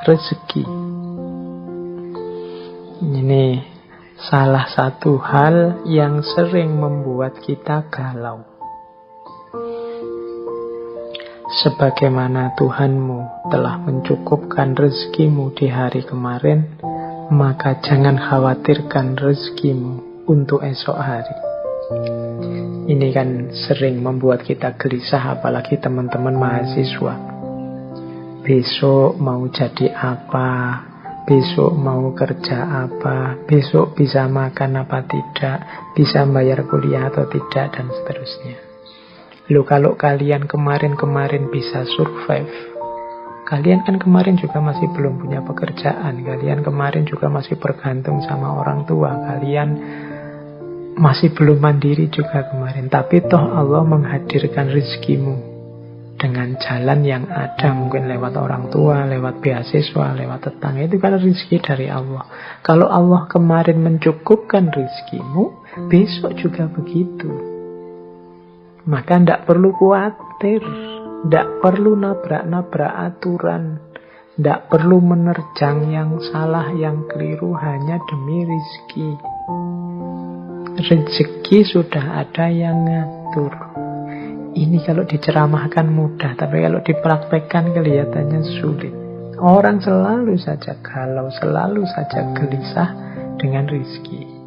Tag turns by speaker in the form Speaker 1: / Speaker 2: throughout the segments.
Speaker 1: rezeki. Ini salah satu hal yang sering membuat kita galau. Sebagaimana Tuhanmu telah mencukupkan rezekimu di hari kemarin, maka jangan khawatirkan rezekimu untuk esok hari. Ini kan sering membuat kita gelisah, apalagi teman-teman mahasiswa. Besok mau jadi apa? Besok mau kerja apa? Besok bisa makan apa tidak? Bisa bayar kuliah atau tidak? Dan seterusnya. Loh, kalau kalian kemarin-kemarin bisa survive, kalian kan kemarin juga masih belum punya pekerjaan. Kalian kemarin juga masih bergantung sama orang tua. Kalian masih belum mandiri juga kemarin. Tapi toh Allah menghadirkan rezekimu dengan jalan yang ada. Mungkin lewat orang tua, lewat beasiswa, lewat tetangga. Itu kan rezeki dari Allah. Kalau Allah kemarin mencukupkan rezekimu, besok juga begitu. Maka tidak perlu khawatir, tidak perlu nabrak-nabrak aturan, tidak perlu menerjang yang salah, yang keliru hanya demi rezeki. Rezeki sudah ada yang ngatur. Ini kalau diceramahkan mudah, tapi kalau dipraktekkan kelihatannya sulit. Orang selalu saja galau, selalu saja gelisah dengan rezeki.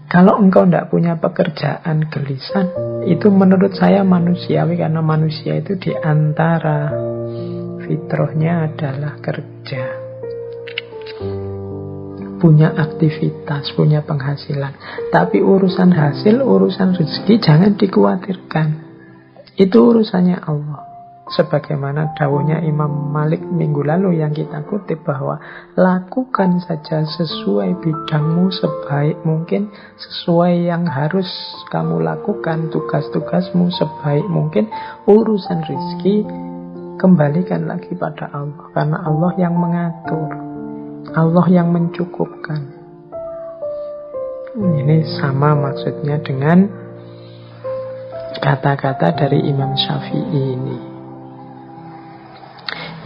Speaker 1: Kalau engkau tidak punya pekerjaan, gelisah, itu menurut saya manusiawi, karena manusia itu diantara fitrahnya adalah kerja, punya aktivitas, punya penghasilan. Tapi urusan hasil, urusan rezeki jangan dikhawatirkan. Itu urusannya Allah. Sebagaimana dawuhnya Imam Malik minggu lalu yang kita kutip, bahwa lakukan saja sesuai bidangmu sebaik mungkin, sesuai yang harus kamu lakukan, tugas-tugasmu sebaik mungkin. Urusan rezeki kembalikan lagi pada Allah, karena Allah yang mengatur, Allah yang mencukupkan. Ini sama maksudnya dengan kata-kata dari Imam Syafi'i ini.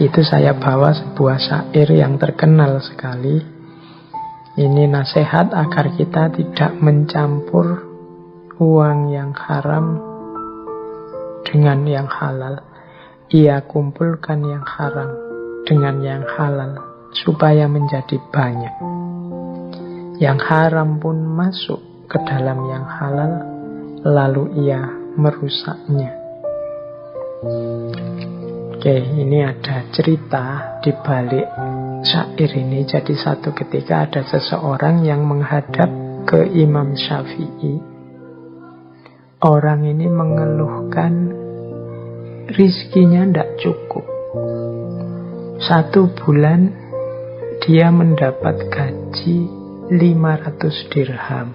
Speaker 1: Itu saya bawa sebuah syair yang terkenal sekali. Ini nasihat agar kita tidak mencampur uang yang haram dengan yang halal. Ia kumpulkan yang haram dengan yang halal supaya menjadi banyak. Yang haram pun masuk ke dalam yang halal, lalu ia merusaknya. Oke, ini ada cerita di balik syair ini. Jadi satu ketika ada seseorang yang menghadap ke Imam Syafi'i. Orang ini mengeluhkan rizkinya tidak cukup. 1 bulan dia mendapat gaji 500 dirham.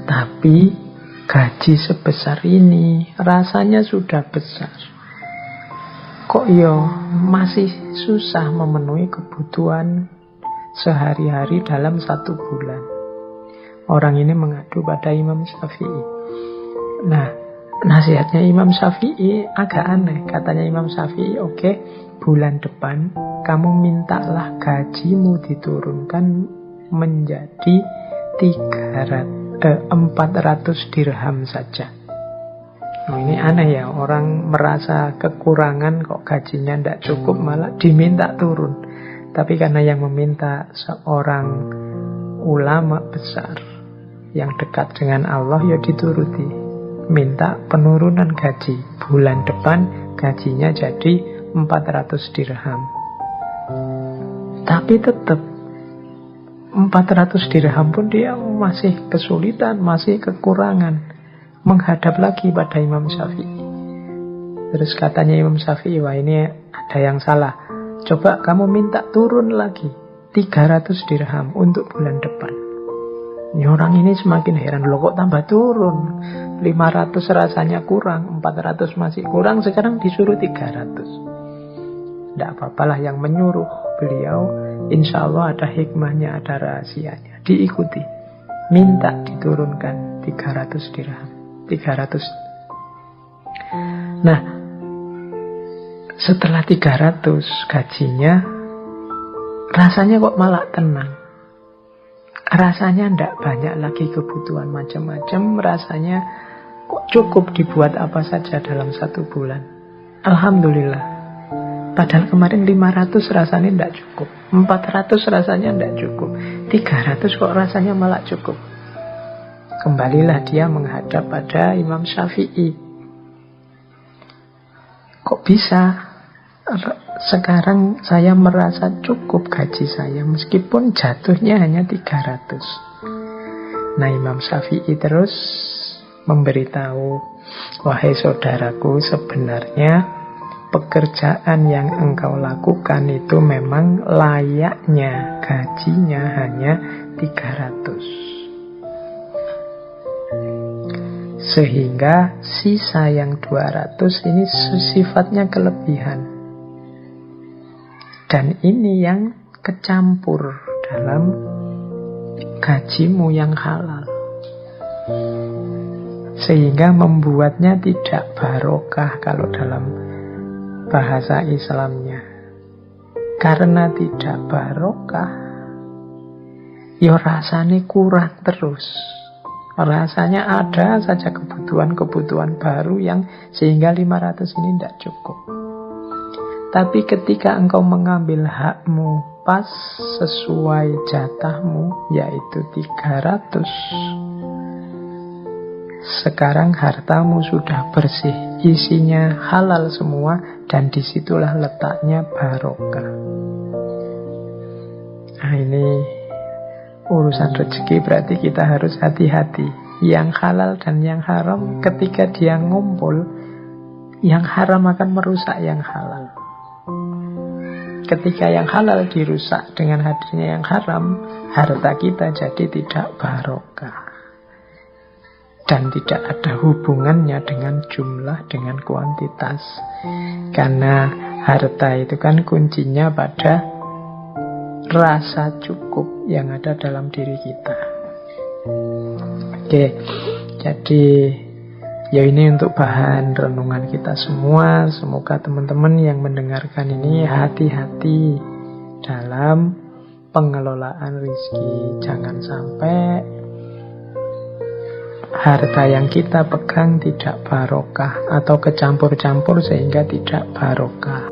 Speaker 1: Tapi gaji sebesar ini rasanya sudah besar. Kok masih susah memenuhi kebutuhan sehari-hari dalam 1 bulan. Orang ini mengadu pada Imam Syafi'i. Nah, nasihatnya Imam Syafi'i agak aneh. Katanya Imam Syafi'i, oke, bulan depan kamu mintalah gajimu diturunkan menjadi 400 dirham saja. Ini aneh ya, orang merasa kekurangan kok gajinya tidak cukup malah diminta turun. Tapi karena yang meminta seorang ulama besar yang dekat dengan Allah, ya dituruti. Minta penurunan gaji. Bulan depan gajinya jadi 400 dirham. Tapi tetap 400 dirham pun dia masih kesulitan, masih kekurangan. Menghadap lagi pada Imam Syafi'i. Terus katanya Imam Syafi'i, wah ini ada yang salah. Coba kamu minta turun lagi 300 dirham untuk bulan depan. Ini orang ini semakin heran, loh kok tambah turun? 500 rasanya kurang, 400 masih kurang, sekarang disuruh 300. Tidak apa-apalah, yang menyuruh beliau insya Allah ada hikmahnya, ada rahasianya. Diikuti. Minta diturunkan 300 dirham. 300. Nah, Setelah 300 gajinya, rasanya kok malah tenang. Rasanya ndak banyak lagi kebutuhan macam-macam. Rasanya kok cukup dibuat apa saja dalam 1 bulan. Alhamdulillah. Padahal kemarin 500 rasanya ndak cukup, 400 rasanya ndak cukup, 300 kok rasanya malah cukup. Kembalilah dia menghadap pada Imam Syafi'i. Kok bisa sekarang saya merasa cukup gaji saya meskipun jatuhnya hanya 300? Nah, Imam Syafi'i terus memberitahu, wahai saudaraku, sebenarnya pekerjaan yang engkau lakukan itu memang layaknya gajinya hanya 300. Sehingga sisa yang 200 ini sifatnya kelebihan. Dan ini yang kecampur dalam gajimu yang halal. Sehingga membuatnya tidak barokah kalau dalam bahasa Islamnya. Karena tidak barokah, ya rasanya kurang terus. Rasanya ada saja kebutuhan-kebutuhan baru yang sehingga 500 ini tidak cukup. Tapi ketika engkau mengambil hakmu pas sesuai jatahmu, yaitu 300, sekarang hartamu sudah bersih, isinya halal semua, dan disitulah letaknya barokah. Nah, ini urusan rezeki, berarti kita harus hati-hati. Yang halal dan yang haram ketika dia ngumpul, yang haram akan merusak yang halal. Ketika yang halal dirusak dengan hadirnya yang haram, harta kita jadi tidak barokah. Dan tidak ada hubungannya dengan jumlah, dengan kuantitas. Karena harta itu kan kuncinya pada rasa cukup yang ada dalam diri kita. Oke, jadi ya ini untuk bahan renungan kita semua. Semoga teman-teman yang mendengarkan ini hati-hati dalam pengelolaan rezeki. Jangan sampai harta yang kita pegang tidak barokah atau kecampur-campur sehingga tidak barokah.